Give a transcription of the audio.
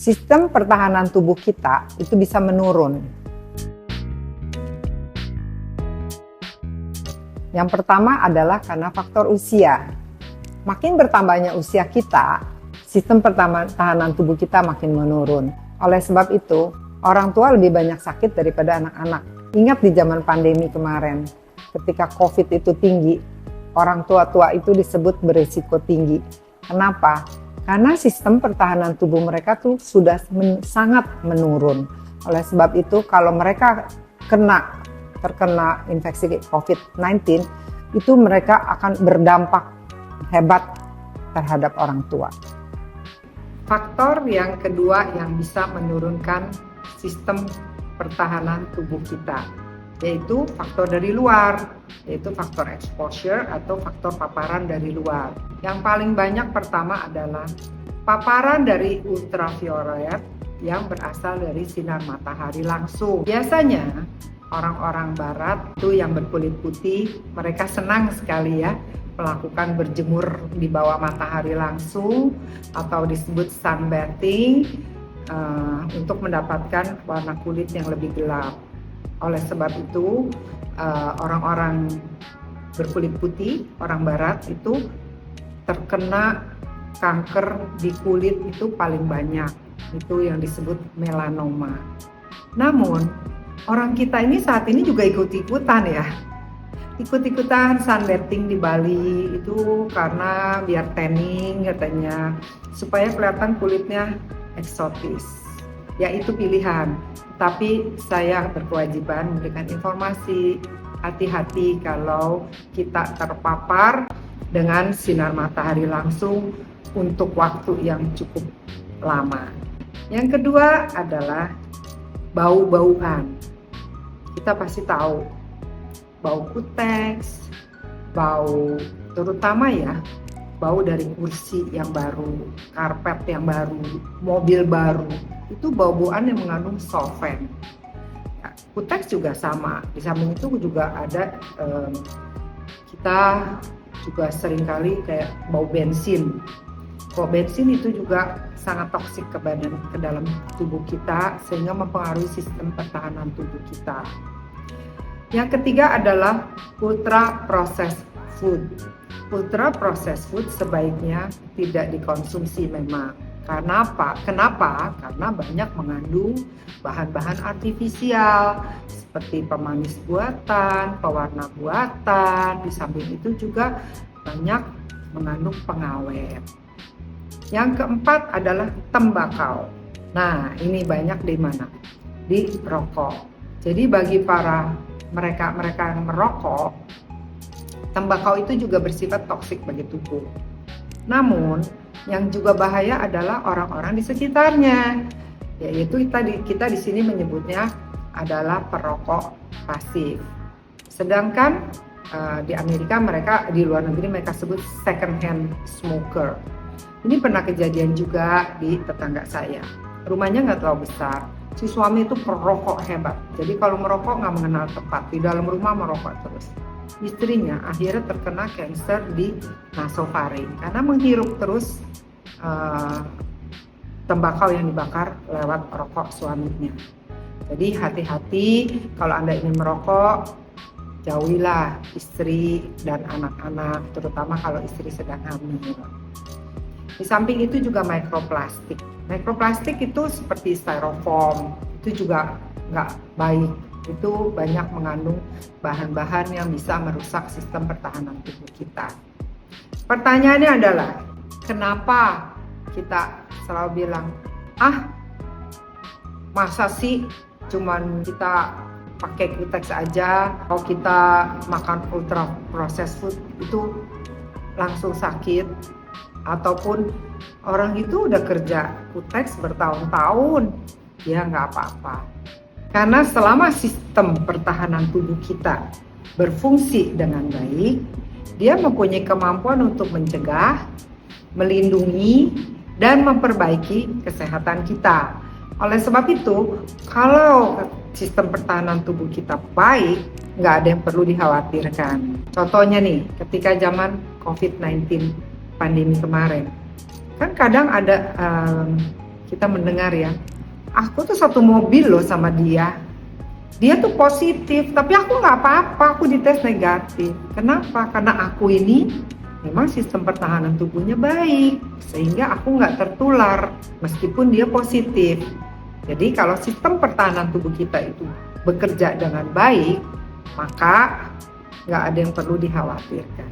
sistem pertahanan tubuh kita itu bisa menurun. Yang pertama adalah karena faktor usia. Makin bertambahnya usia kita, sistem pertahanan tubuh kita makin menurun. Oleh sebab itu, orang tua lebih banyak sakit daripada anak-anak. Ingat di zaman pandemi kemarin, ketika COVID itu tinggi, orang tua-tua itu disebut berisiko tinggi. Kenapa? Karena sistem pertahanan tubuh mereka tuh sudah sangat menurun. Oleh sebab itu, kalau mereka terkena infeksi COVID-19, itu mereka akan berdampak hebat terhadap orang tua. Faktor yang kedua yang bisa menurunkan sistem pertahanan tubuh kita, yaitu faktor dari luar, yaitu faktor exposure atau faktor paparan dari luar. Yang paling banyak pertama adalah paparan dari ultraviolet yang berasal dari sinar matahari langsung. Biasanya orang-orang barat itu yang berkulit putih, mereka senang sekali ya melakukan berjemur di bawah matahari langsung atau disebut sunbathing untuk mendapatkan warna kulit yang lebih gelap. Oleh sebab itu orang-orang berkulit putih, orang barat itu terkena kanker di kulit itu paling banyak, itu yang disebut melanoma. Namun orang kita ini saat ini juga ikut-ikutan sunbathing di Bali itu karena biar tanning katanya, supaya kelihatan kulitnya eksotis. Ya itu pilihan, tapi saya berkewajiban memberikan informasi, hati-hati kalau kita terpapar dengan sinar matahari langsung untuk waktu yang cukup lama. Yang kedua adalah bau-bauan. Kita pasti tahu bau kuteks, bau terutama bau dari kursi yang baru, karpet yang baru, mobil baru, itu bau-bauan yang mengandung solvent. Kuteks juga sama, di samping itu juga ada kita juga seringkali kayak bau bensin. Bau bensin itu juga sangat toksik ke dalam tubuh kita sehingga mempengaruhi sistem pertahanan tubuh kita. Yang ketiga adalah ultra processed food. Ultra processed food sebaiknya tidak dikonsumsi memang. Karena apa? Kenapa? Karena banyak mengandung bahan-bahan artifisial seperti pemanis buatan, pewarna buatan. Di samping itu juga banyak mengandung pengawet. Yang keempat adalah tembakau. Nah, ini banyak di mana? Di rokok. Jadi bagi mereka yang merokok, tembakau itu juga bersifat toksik bagi tubuh. Namun, yang juga bahaya adalah orang-orang di sekitarnya, yaitu kita di sini menyebutnya adalah perokok pasif. Sedangkan di Amerika di luar negeri mereka sebut second hand smoker. Ini pernah kejadian juga di tetangga saya. Rumahnya nggak terlalu besar. Si suami itu perokok hebat. Jadi kalau merokok nggak mengenal tempat, di dalam rumah merokok terus. Istrinya akhirnya terkena kanker di nasofaring karena menghirup terus tembakau yang dibakar lewat rokok suaminya. Jadi hati-hati kalau Anda ingin merokok, jauhilah istri dan anak-anak, terutama kalau istri sedang hamil. Di samping itu juga mikroplastik. Mikroplastik itu seperti styrofoam, itu juga nggak baik. Itu banyak mengandung bahan-bahan yang bisa merusak sistem pertahanan tubuh kita. Pertanyaannya adalah, kenapa kita selalu bilang, masa sih cuman kita pakai kuteks aja, kalau kita makan ultra processed food itu langsung sakit, ataupun orang itu udah kerja kuteks bertahun-tahun, ya nggak apa-apa. Karena selama sistem pertahanan tubuh kita berfungsi dengan baik, dia mempunyai kemampuan untuk mencegah, melindungi, dan memperbaiki kesehatan kita. Oleh sebab itu, kalau sistem pertahanan tubuh kita baik, nggak ada yang perlu dikhawatirkan. Contohnya nih, ketika zaman COVID-19 pandemi kemarin, kan kadang ada kita mendengar ya, aku tuh satu mobil loh sama dia tuh positif, tapi aku nggak apa-apa, aku dites negatif. Kenapa? Karena aku ini memang sistem pertahanan tubuhnya baik, sehingga aku nggak tertular meskipun dia positif. Jadi kalau sistem pertahanan tubuh kita itu bekerja dengan baik, maka nggak ada yang perlu dikhawatirkan.